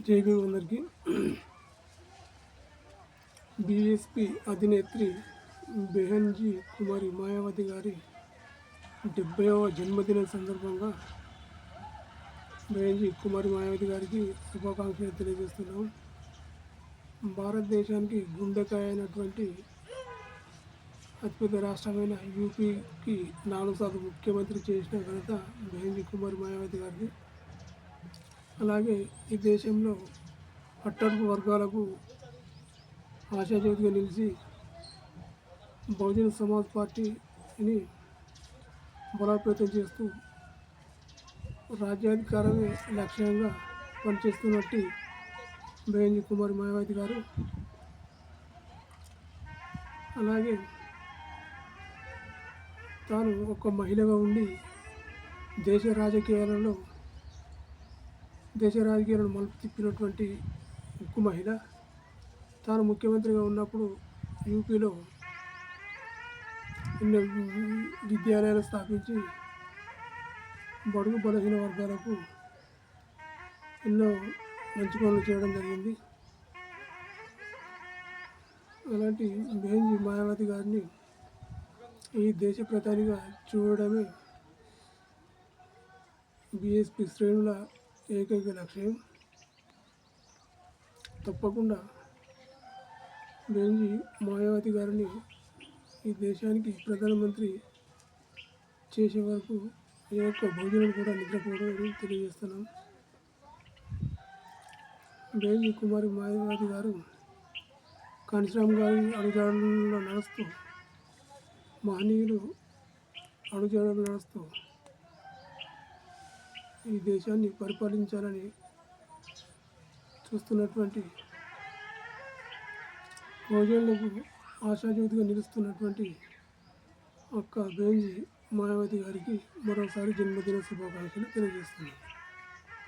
జై భీమ్ అందరికీ. బీఎస్పీ అధినేత్రి బెహన్జీ కుమారి మాయావతి గారి 70వ జన్మదినం సందర్భంగా బెహన్జీ కుమారి మాయావతి గారికి శుభాకాంక్షలు తెలియజేస్తున్నాం. భారతదేశానికి గుండెకాయ అయినటువంటి అతిపెద్ద రాష్ట్రమైన యూపీకి 4 సార్లు ముఖ్యమంత్రి చేసిన ఘనత బెహన్జీ కుమారి మాయావతి గారిది. అలాగే ఈ దేశంలో అట్టడుగు వర్గాలకు ఆశాజ్యోతిగా నిలిచి బహుజన సమాజ్ పార్టీని బలోపేతం చేస్తూ రాజ్యాధికారమే లక్ష్యంగా పనిచేస్తున్నట్టు బెహన్జీ కుమారి మాయావతి గారు. అలాగే తాను ఒక మహిళగా ఉండి దేశ రాజకీయాలను మలుపు తిప్పినటువంటి ఉక్కు మహిళ. తాను ముఖ్యమంత్రిగా ఉన్నప్పుడు యూపీలో ఎన్నో విద్యాలయాలు స్థాపించి బడుగు బలహీన వర్గాలకు ఎన్నో మంచి పనులు చేయడం జరిగింది. అలాంటి బెహన్జీ మాయావతి గారిని ఈ దేశ ప్రధానిగా చూడడమే బీఎస్పీ శ్రేణుల ఏకైక లక్ష్యం. తప్పకుండా బెహన్జీ మాయావతి గారిని ఈ దేశానికి ప్రధానమంత్రి చేసే వరకు ఏ ఒక్క భోజనం కూడా నిద్రపోవడం తెలియజేస్తున్నాం. బెహన్జీ కుమారి మాయావతి గారు కాంశీరామ్ గారి అడుగుజాడల్లో నడుస్తూ, మహనీయులు అడుగుజాడల్లో నడుస్తూ ఈ దేశాన్ని పరిపాలించాలని చూస్తున్నటువంటి బహుజనులకు ఆశాజ్యోతిగా నిలుస్తున్నటువంటి అక్క బెహన్జీ మాయావతి గారికి మరోసారి జన్మదిన శుభాకాంక్షలు తెలియజేస్తున్నాను.